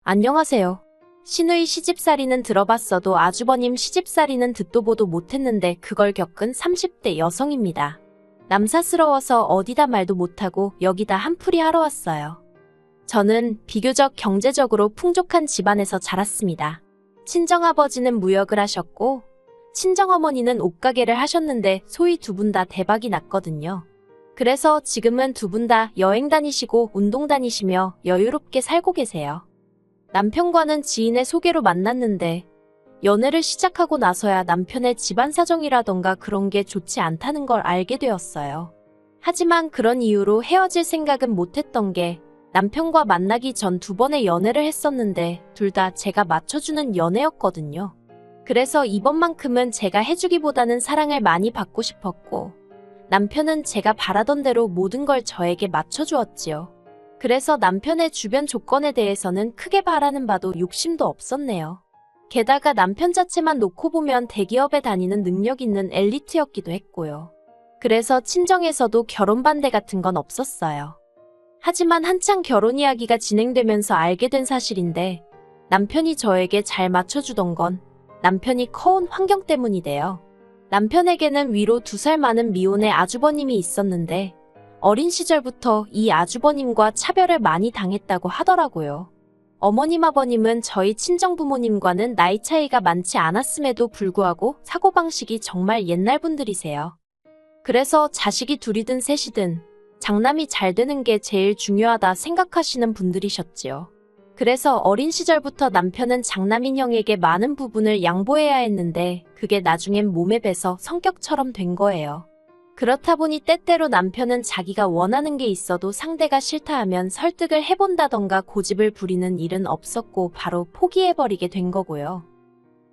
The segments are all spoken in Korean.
안녕하세요. 시누이 시집살이는 들어봤어도 아주버님 시집살이는 듣도 보도 못했는데 그걸 겪은 30대 여성입니다. 남사스러워서 어디다 말도 못하고 여기다 한풀이 하러 왔어요. 저는 비교적 경제적으로 풍족한 집안에서 자랐습니다. 친정아버지는 무역을 하셨고 친정어머니는 옷가게를 하셨는데 소위 두 분 다 대박이 났거든요. 그래서 지금은 두 분 다 여행 다니시고 운동 다니시며 여유롭게 살고 계세요. 남편과는 지인의 소개로 만났는데 연애를 시작하고 나서야 남편의 집안 사정이라던가 그런 게 좋지 않다는 걸 알게 되었어요. 하지만 그런 이유로 헤어질 생각은 못했던 게 남편과 만나기 전 2번의 연애를 했었는데 둘 다 제가 맞춰주는 연애였거든요. 그래서 이번만큼은 제가 해주기보다는 사랑을 많이 받고 싶었고 남편은 제가 바라던 대로 모든 걸 저에게 맞춰주었지요. 그래서 남편의 주변 조건에 대해서는 크게 바라는 바도 욕심도 없었네요. 게다가 남편 자체만 놓고 보면 대기업에 다니는 능력 있는 엘리트였기도 했고요. 그래서 친정에서도 결혼 반대 같은 건 없었어요. 하지만 한창 결혼 이야기가 진행되면서 알게 된 사실인데 남편이 저에게 잘 맞춰주던 건 남편이 커온 환경 때문이래요. 남편에게는 위로 2살 많은 미혼의 아주버님이 있었는데 어린 시절부터 이 아주버님과 차별을 많이 당했다고 하더라고요. 어머님 아버님은 저희 친정부모님과는 나이 차이가 많지 않았음에도 불구하고 사고방식이 정말 옛날 분들이세요. 그래서 자식이 둘이든 셋이든 장남이 잘 되는 게 제일 중요하다 생각하시는 분들이셨지요. 그래서 어린 시절부터 남편은 장남인 형에게 많은 부분을 양보해야 했는데 그게 나중엔 몸에 배서 성격처럼 된 거예요. 그렇다 보니 때때로 남편은 자기가 원하는 게 있어도 상대가 싫다 하면 설득을 해본다던가 고집을 부리는 일은 없었고 바로 포기해버리게 된 거고요.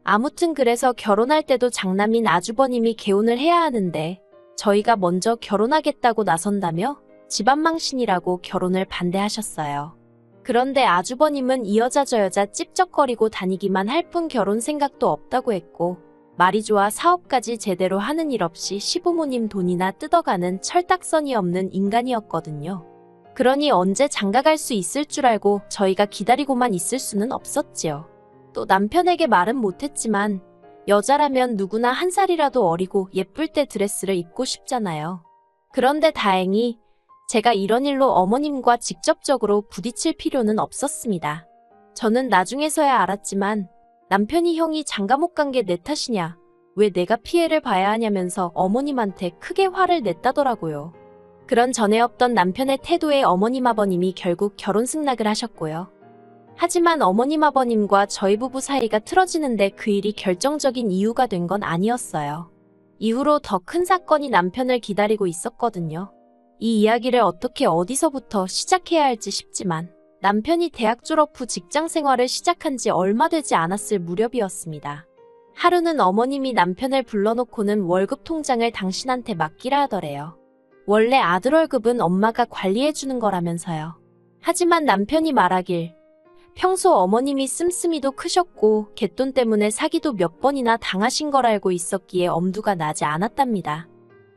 아무튼 그래서 결혼할 때도 장남인 아주버님이 개혼을 해야 하는데 저희가 먼저 결혼하겠다고 나선다며 집안망신이라고 결혼을 반대하셨어요. 그런데 아주버님은 이 여자 저 여자 찝쩍거리고 다니기만 할 뿐 결혼 생각도 없다고 했고 말이 좋아 사업까지 제대로 하는 일 없이 시부모님 돈이나 뜯어가는 철딱선이 없는 인간이었거든요. 그러니 언제 장가갈 수 있을 줄 알고 저희가 기다리고만 있을 수는 없었지요. 또 남편에게 말은 못했지만 여자라면 누구나 1살이라도 어리고 예쁠 때 드레스를 입고 싶잖아요. 그런데 다행히 제가 이런 일로 어머님과 직접적으로 부딪힐 필요는 없었습니다. 저는 나중에서야 알았지만 남편이 형이 장가 못 간 게 내 탓이냐, 왜 내가 피해를 봐야 하냐면서 어머님한테 크게 화를 냈다더라고요. 그런 전에 없던 남편의 태도에 어머님 아버님이 결국 결혼 승낙을 하셨고요. 하지만 어머님 아버님과 저희 부부 사이가 틀어지는데 그 일이 결정적인 이유가 된 건 아니었어요. 이후로 더 큰 사건이 남편을 기다리고 있었거든요. 이 이야기를 어떻게 어디서부터 시작해야 할지 싶지만 남편이 대학 졸업 후 직장 생활을 시작한 지 얼마 되지 않았을 무렵이었습니다. 하루는 어머님이 남편을 불러놓고는 월급 통장을 당신한테 맡기라 하더래요. 원래 아들 월급은 엄마가 관리해주는 거라면서요. 하지만 남편이 말하길 평소 어머님이 씀씀이도 크셨고 갯돈 때문에 사기도 몇 번이나 당하신 걸 알고 있었기에 엄두가 나지 않았답니다.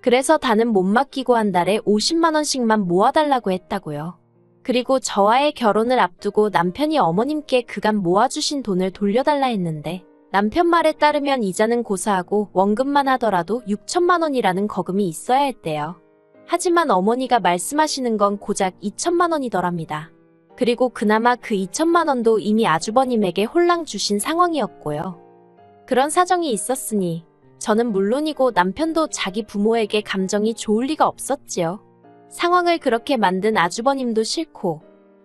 그래서 다는 못 맡기고 한 달에 50만 원씩만 모아달라고 했다고요. 그리고 저와의 결혼을 앞두고 남편이 어머님께 그간 모아주신 돈을 돌려달라 했는데 남편 말에 따르면 이자는 고사하고 원금만 하더라도 6천만 원이라는 거금이 있어야 했대요. 하지만 어머니가 말씀하시는 건 고작 2천만 원이더랍니다. 그리고 그나마 그 2천만 원도 이미 아주버님에게 홀랑 주신 상황이었고요. 그런 사정이 있었으니 저는 물론이고 남편도 자기 부모에게 감정이 좋을 리가 없었지요. 상황을 그렇게 만든 아주버님도 싫고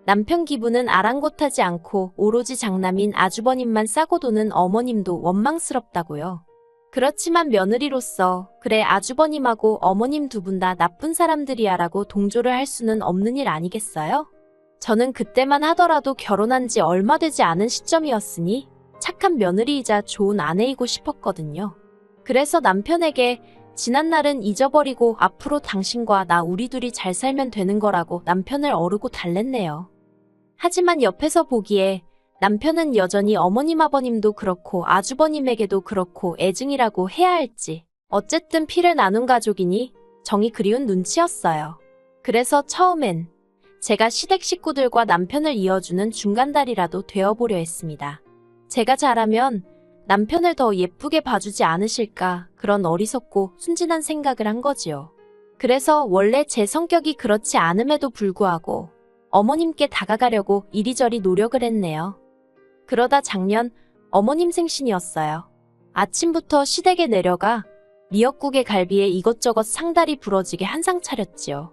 남편 기분은 아랑곳하지 않고 오로지 장남인 아주버님만 싸고 도는 어머님도 원망스럽다고요. 그렇지만 며느리로서 그래 아주버님하고 어머님 두 분 다 나쁜 사람들이야 라고 동조를 할 수는 없는 일 아니겠어요? 저는 그때만 하더라도 결혼한 지 얼마 되지 않은 시점이었으니 착한 며느리이자 좋은 아내이고 싶었거든요. 그래서 남편에게 지난 날은 잊어버리고 앞으로 당신과 나 우리 둘이 잘 살면 되는 거라고 남편을 어르고 달랬네요. 하지만 옆에서 보기에 남편은 여전히 어머님 아버님도 그렇고 아주버님에게도 그렇고 애증이라고 해야 할지 어쨌든 피를 나눈 가족이니 정이 그리운 눈치였어요. 그래서 처음엔 제가 시댁 식구들과 남편을 이어주는 중간다리라도 되어보려 했습니다. 제가 잘하면 남편을 더 예쁘게 봐주지 않으실까 그런 어리석고 순진한 생각을 한 거지요. 그래서 원래 제 성격이 그렇지 않음에도 불구하고 어머님께 다가가려고 이리저리 노력을 했네요. 그러다 작년 어머님 생신이었어요. 아침부터 시댁에 내려가 미역국에 갈비에 이것저것 상다리 부러지게 한상 차렸지요.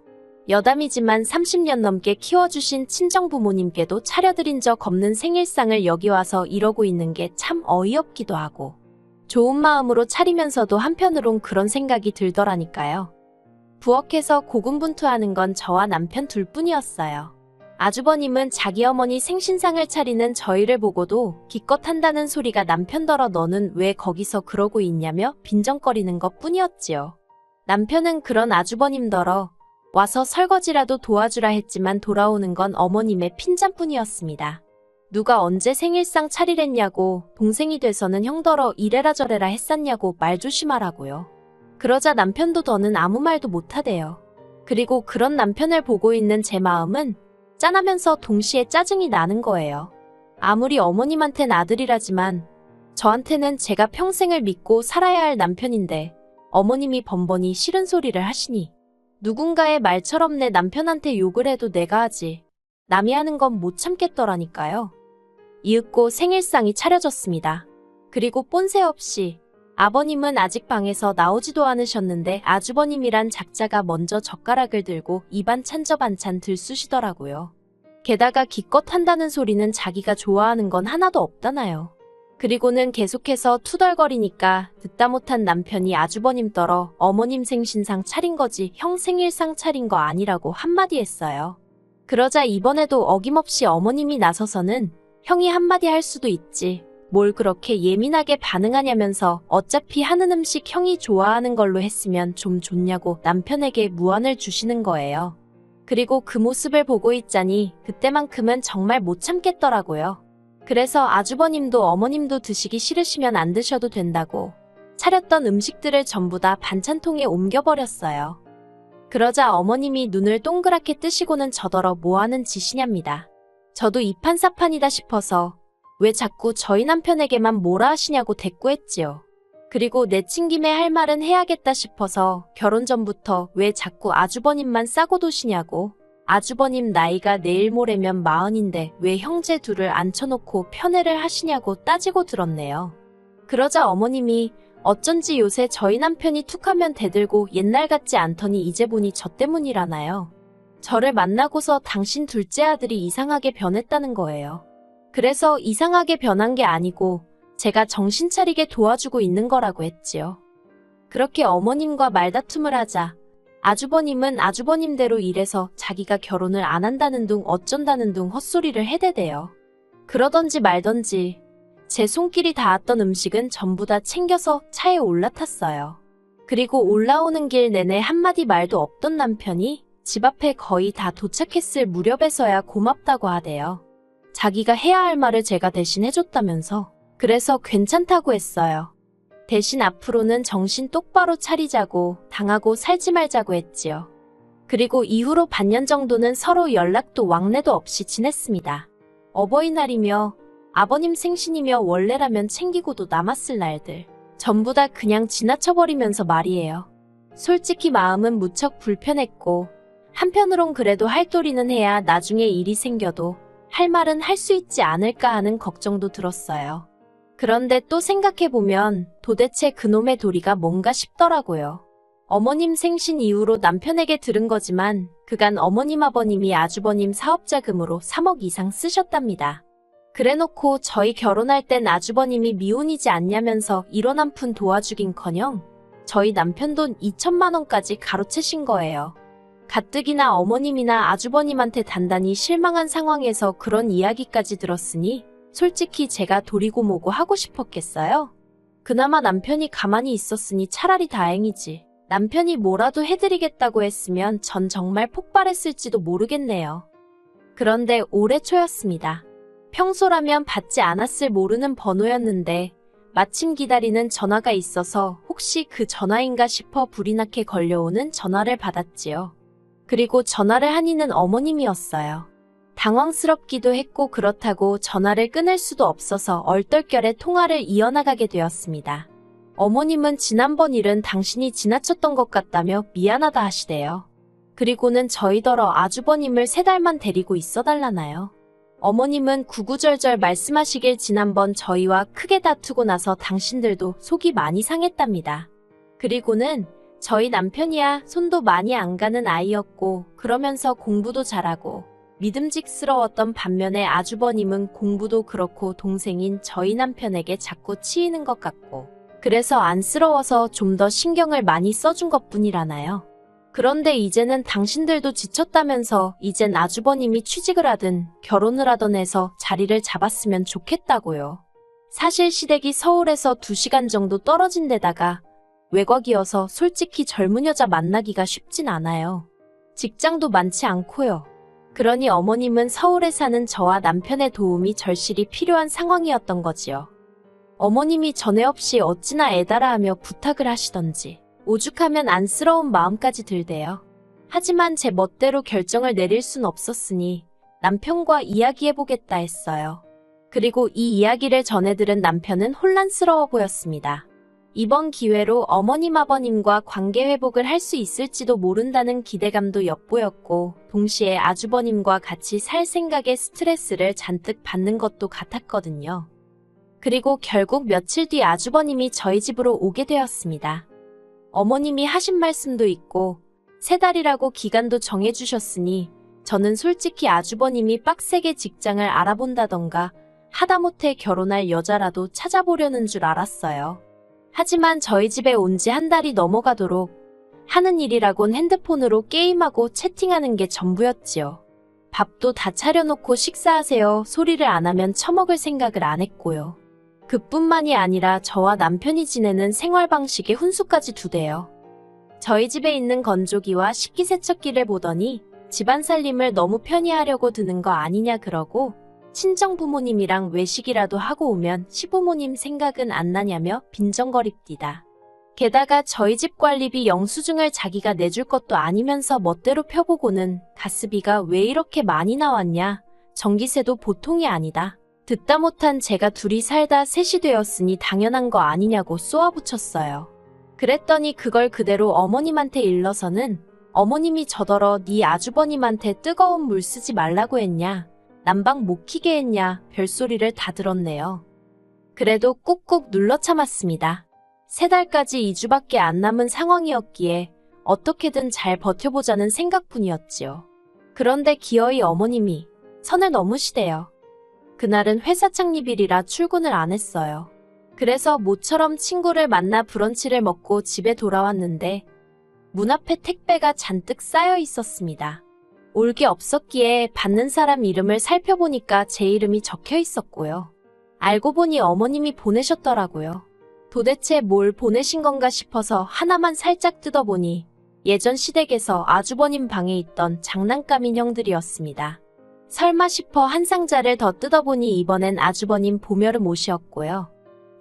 여담이지만 30년 넘게 키워주신 친정부모님께도 차려드린 적 없는 생일상을 여기 와서 이러고 있는 게 참 어이없기도 하고 좋은 마음으로 차리면서도 한편으론 그런 생각이 들더라니까요. 부엌에서 고군분투하는 건 저와 남편 둘뿐이었어요. 아주버님은 자기 어머니 생신상을 차리는 저희를 보고도 기껏 한다는 소리가 남편더러 너는 왜 거기서 그러고 있냐며 빈정거리는 것뿐이었지요. 남편은 그런 아주버님더러 와서 설거지라도 도와주라 했지만 돌아오는 건 어머님의 핀잔뿐이었습니다. 누가 언제 생일상 차리랬냐고 동생이 돼서는 형더러 이래라 저래라 했었냐고 말 조심하라고요. 그러자 남편도 더는 아무 말도 못하대요. 그리고 그런 남편을 보고 있는 제 마음은 짠하면서 동시에 짜증이 나는 거예요. 아무리 어머님한텐 아들이라지만 저한테는 제가 평생을 믿고 살아야 할 남편인데 어머님이 번번이 싫은 소리를 하시니 누군가의 말처럼 내 남편한테 욕을 해도 내가 하지 남이 하는 건 못 참겠더라니까요. 이윽고 생일상이 차려졌습니다. 그리고 뽐새 없이 아버님은 아직 방에서 나오지도 않으셨는데 아주버님이란 작자가 먼저 젓가락을 들고 입안 찬저 반찬 들쑤시더라고요. 게다가 기껏 한다는 소리는 자기가 좋아하는 건 하나도 없다나요. 그리고는 계속해서 투덜거리니까 듣다 못한 남편이 아주버님 떨어 어머님 생신상 차린 거지 형 생일상 차린 거 아니라고 한마디 했어요. 그러자 이번에도 어김없이 어머님이 나서서는 형이 한마디 할 수도 있지. 뭘 그렇게 예민하게 반응하냐면서 어차피 하는 음식 형이 좋아하는 걸로 했으면 좀 좋냐고 남편에게 무안을 주시는 거예요. 그리고 그 모습을 보고 있자니 그때만큼은 정말 못 참겠더라고요. 그래서 아주버님도 어머님도 드시기 싫으시면 안 드셔도 된다고 차렸던 음식들을 전부 다 반찬통에 옮겨버렸어요. 그러자 어머님이 눈을 동그랗게 뜨시고는 저더러 뭐하는 짓이냐입니다. 저도 이판사판이다 싶어서 왜 자꾸 저희 남편에게만 뭐라 하시냐고 대꾸했지요. 그리고 내친 김에 할 말은 해야겠다 싶어서 결혼 전부터 왜 자꾸 아주버님만 싸고 도시냐고 아주버님 나이가 내일 모레면 40인데 왜 형제 둘을 앉혀놓고 편애를 하시냐고 따지고 들었네요. 그러자 어머님이 어쩐지 요새 저희 남편이 툭하면 대들고 옛날 같지 않더니 이제 보니 저 때문이라나요. 저를 만나고서 당신 둘째 아들이 이상하게 변했다는 거예요. 그래서 이상하게 변한 게 아니고 제가 정신 차리게 도와주고 있는 거라고 했지요. 그렇게 어머님과 말다툼을 하자 아주버님은 아주버님대로 일해서 자기가 결혼을 안 한다는 둥 어쩐다는 둥 헛소리를 해대대요. 그러던지 말던지 제 손길이 닿았던 음식은 전부 다 챙겨서 차에 올라탔어요. 그리고 올라오는 길 내내 한마디 말도 없던 남편이 집 앞에 거의 다 도착했을 무렵에서야 고맙다고 하대요. 자기가 해야 할 말을 제가 대신 해줬다면서. 그래서 괜찮다고 했어요. 대신 앞으로는 정신 똑바로 차리자고 당하고 살지 말자고 했지요. 그리고 이후로 반년 정도는 서로 연락도 왕래도 없이 지냈습니다. 어버이날이며 아버님 생신이며 원래라면 챙기고도 남았을 날들 전부 다 그냥 지나쳐버리면서 말이에요. 솔직히 마음은 무척 불편했고 한편으론 그래도 할 도리는 해야 나중에 일이 생겨도 할 말은 할 수 있지 않을까 하는 걱정도 들었어요. 그런데 또 생각해보면 도대체 그놈의 도리가 뭔가 싶더라고요. 어머님 생신 이후로 남편에게 들은 거지만 그간 어머님 아버님이 아주버님 사업자금으로 3억 이상 쓰셨답니다. 그래놓고 저희 결혼할 땐 아주버님이 미혼이지 않냐면서 1원 한 푼 도와주긴커녕 저희 남편 돈 2천만 원까지 가로채신 거예요. 가뜩이나 어머님이나 아주버님한테 단단히 실망한 상황에서 그런 이야기까지 들었으니 솔직히 제가 도리고 뭐고 하고 싶었겠어요? 그나마 남편이 가만히 있었으니 차라리 다행이지. 남편이 뭐라도 해드리겠다고 했으면 전 정말 폭발했을지도 모르겠네요. 그런데 올해 초였습니다. 평소라면 받지 않았을 모르는 번호였는데 마침 기다리는 전화가 있어서 혹시 그 전화인가 싶어 불이 나게 걸려오는 전화를 받았지요. 그리고 전화를 한 이는 어머님이었어요. 당황스럽기도 했고 그렇다고 전화를 끊을 수도 없어서 얼떨결에 통화를 이어나가게 되었습니다. 어머님은 지난번 일은 당신이 지나쳤던 것 같다며 미안하다 하시대요. 그리고는 저희더러 아주버님을 3달만 데리고 있어달라나요. 어머님은 구구절절 말씀하시길 지난번 저희와 크게 다투고 나서 당신들도 속이 많이 상했답니다. 그리고는 저희 남편이야 손도 많이 안 가는 아이였고 그러면서 공부도 잘하고 믿음직스러웠던 반면에 아주버님은 공부도 그렇고 동생인 저희 남편에게 자꾸 치이는 것 같고 그래서 안쓰러워서 좀 더 신경을 많이 써준 것뿐이라나요. 그런데 이제는 당신들도 지쳤다면서 이젠 아주버님이 취직을 하든 결혼을 하던 해서 자리를 잡았으면 좋겠다고요. 사실 시댁이 서울에서 2시간 정도 떨어진 데다가 외곽이어서 솔직히 젊은 여자 만나기가 쉽진 않아요. 직장도 많지 않고요. 그러니 어머님은 서울에 사는 저와 남편의 도움이 절실히 필요한 상황이었던 거지요. 어머님이 전에 없이 어찌나 애달아 하며 부탁을 하시던지 오죽하면 안쓰러운 마음까지 들대요. 하지만 제 멋대로 결정을 내릴 순 없었으니 남편과 이야기해보겠다 했어요. 그리고 이 이야기를 전해들은 남편은 혼란스러워 보였습니다. 이번 기회로 어머님 아버님과 관계 회복을 할 수 있을지도 모른다는 기대감도 엿보였고 동시에 아주버님과 같이 살 생각에 스트레스를 잔뜩 받는 것도 같았거든요. 그리고 결국 며칠 뒤 아주버님이 저희 집으로 오게 되었습니다. 어머님이 하신 말씀도 있고 3달이라고 기간도 정해주셨으니 저는 솔직히 아주버님이 빡세게 직장을 알아본다던가 하다못해 결혼할 여자라도 찾아보려는 줄 알았어요. 하지만 저희 집에 온 지 1달이 넘어가도록 하는 일이라곤 핸드폰으로 게임하고 채팅하는 게 전부였지요. 밥도 다 차려놓고 식사하세요 소리를 안 하면 처먹을 생각을 안 했고요. 그뿐만이 아니라 저와 남편이 지내는 생활 방식에 훈수까지 두대요. 저희 집에 있는 건조기와 식기세척기를 보더니 집안 살림을 너무 편히 하려고 드는 거 아니냐 그러고 친정 부모님이랑 외식이라도 하고 오면 시부모님 생각은 안 나냐며 빈정거립디다. 게다가 저희 집 관리비 영수증을 자기가 내줄 것도 아니면서 멋대로 펴보고는 가스비가 왜 이렇게 많이 나왔냐, 전기세도 보통이 아니다. 듣다 못한 제가 둘이 살다 셋이 되었으니 당연한 거 아니냐고 쏘아붙였어요. 그랬더니 그걸 그대로 어머님한테 일러서는 어머님이 저더러 네 아주버님한테 뜨거운 물 쓰지 말라고 했냐, 난방 못 키게 했냐 별소리를 다 들었네요. 그래도 꾹꾹 눌러 참았습니다. 3달까지 2주밖에 안 남은 상황이었기에 어떻게든 잘 버텨보자는 생각뿐이었지요. 그런데 기어이 어머님이 선을 넘으시대요. 그날은 회사 창립일이라 출근을 안 했어요. 그래서 모처럼 친구를 만나 브런치를 먹고 집에 돌아왔는데 문 앞에 택배가 잔뜩 쌓여 있었습니다. 올 게 없었기에 받는 사람 이름을 살펴보니까 제 이름이 적혀 있었고요. 알고 보니 어머님이 보내셨더라고요. 도대체 뭘 보내신 건가 싶어서 하나만 살짝 뜯어보니 예전 시댁에서 아주버님 방에 있던 장난감 인형들이었습니다. 설마 싶어 한 상자를 더 뜯어보니 이번엔 아주버님 보멸음 옷이었고요.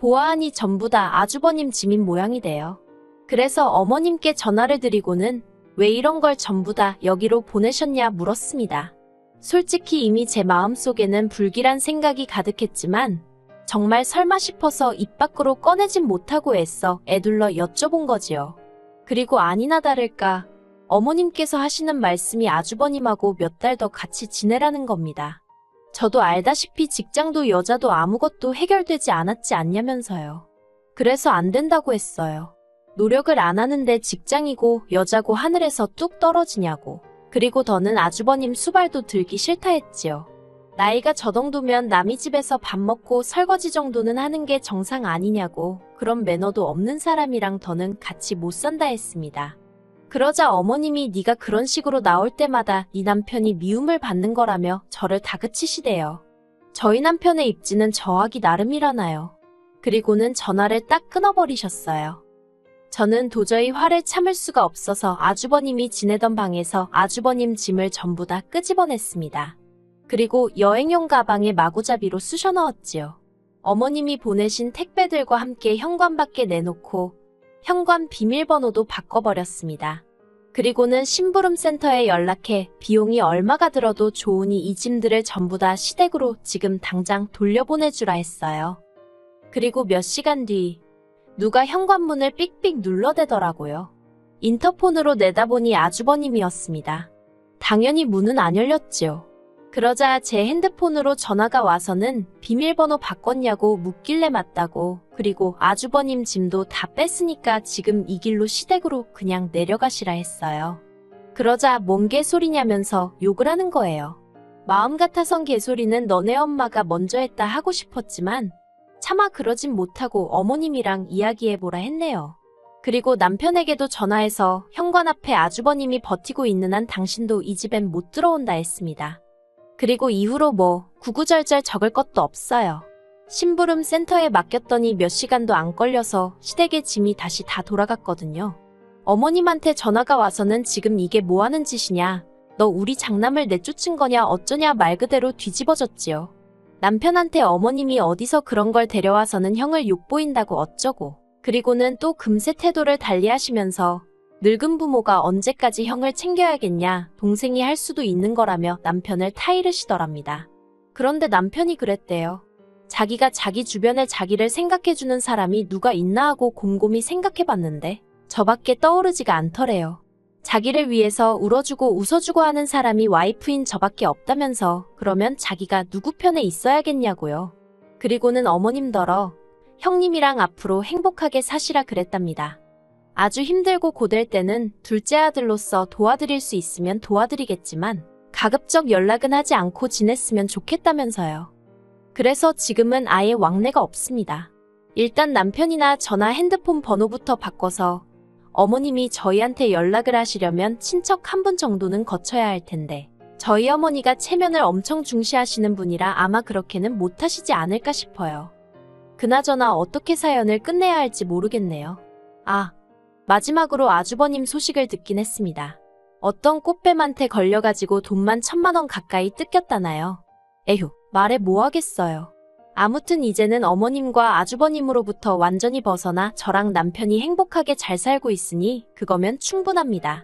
보아하니 전부 다 아주버님 짐인 모양이래요. 그래서 어머님께 전화를 드리고는 왜 이런 걸 전부 다 여기로 보내셨냐 물었습니다. 솔직히 이미 제 마음속에는 불길한 생각이 가득했지만 정말 설마 싶어서 입 밖으로 꺼내진 못하고 애써 애둘러 여쭤본 거지요. 그리고 아니나 다를까 어머님께서 하시는 말씀이 아주버님하고 몇 달 더 같이 지내라는 겁니다. 저도 알다시피 직장도 여자도 아무것도 해결되지 않았지 않냐면서요. 그래서 안 된다고 했어요. 노력을 안 하는데 직장이고 여자고 하늘에서 뚝 떨어지냐고. 그리고 더는 아주버님 수발도 들기 싫다 했지요. 나이가 저 정도면 남의 집에서 밥 먹고 설거지 정도는 하는 게 정상 아니냐고. 그런 매너도 없는 사람이랑 더는 같이 못 산다 했습니다. 그러자 어머님이 네가 그런 식으로 나올 때마다 네 남편이 미움을 받는 거라며 저를 다그치시대요. 저희 남편의 입지는 저하기 나름이라나요. 그리고는 전화를 딱 끊어버리셨어요. 저는 도저히 화를 참을 수가 없어서 아주버님이 지내던 방에서 아주버님 짐을 전부 다 끄집어냈습니다. 그리고 여행용 가방에 마구잡이로 쑤셔 넣었지요. 어머님이 보내신 택배들과 함께 현관 밖에 내놓고 현관 비밀번호도 바꿔버렸습니다. 그리고는 심부름센터에 연락해 비용이 얼마가 들어도 좋으니 이 짐들을 전부 다 시댁으로 지금 당장 돌려보내주라 했어요. 그리고 몇 시간 뒤 누가 현관문을 삑삑 눌러대더라고요. 인터폰으로 내다보니 아주버님이었습니다. 당연히 문은 안 열렸지요. 그러자 제 핸드폰으로 전화가 와서는 비밀번호 바꿨냐고 묻길래 맞다고, 그리고 아주버님 짐도 다 뺐으니까 지금 이 길로 시댁으로 그냥 내려가시라 했어요. 그러자 뭔 개소리냐면서 욕을 하는 거예요. 마음 같아선 개소리는 너네 엄마가 먼저 했다 하고 싶었지만 차마 그러진 못하고 어머님이랑 이야기해보라 했네요. 그리고 남편에게도 전화해서 현관 앞에 아주버님이 버티고 있는 한 당신도 이 집엔 못 들어온다 했습니다. 그리고 이후로 뭐 구구절절 적을 것도 없어요. 심부름 센터에 맡겼더니 몇 시간도 안 걸려서 시댁의 짐이 다시 다 돌아갔거든요. 어머님한테 전화가 와서는 지금 이게 뭐 하는 짓이냐, 너 우리 장남을 내쫓은 거냐 어쩌냐 말 그대로 뒤집어졌지요. 남편한테 어머님이 어디서 그런 걸 데려와서는 형을 욕보인다고 어쩌고, 그리고는 또 금세 태도를 달리하시면서 늙은 부모가 언제까지 형을 챙겨야겠냐, 동생이 할 수도 있는 거라며 남편을 타이르시더랍니다. 그런데 남편이 그랬대요. 자기가 자기 주변에 자기를 생각해주는 사람이 누가 있나 하고 곰곰이 생각해봤는데 저밖에 떠오르지가 않더래요. 자기를 위해서 울어주고 웃어주고 하는 사람이 와이프인 저밖에 없다면서 그러면 자기가 누구 편에 있어야겠냐고요. 그리고는 어머님더러 형님이랑 앞으로 행복하게 사시라 그랬답니다. 아주 힘들고 고될 때는 둘째 아들로서 도와드릴 수 있으면 도와드리겠지만 가급적 연락은 하지 않고 지냈으면 좋겠다면서요. 그래서 지금은 아예 왕래가 없습니다. 일단 남편이나 저나 핸드폰 번호부터 바꿔서 어머님이 저희한테 연락을 하시려면 친척 한 분 정도는 거쳐야 할 텐데 저희 어머니가 체면을 엄청 중시하시는 분이라 아마 그렇게는 못하시지 않을까 싶어요. 그나저나 어떻게 사연을 끝내야 할지 모르겠네요. 마지막으로 아주버님 소식을 듣긴 했습니다. 어떤 꽃뱀한테 걸려가지고 돈만 1,000만 원 가까이 뜯겼다나요. 에휴, 말해 뭐 하겠어요. 아무튼 이제는 어머님과 아주버님으로부터 완전히 벗어나 저랑 남편이 행복하게 잘 살고 있으니 그거면 충분합니다.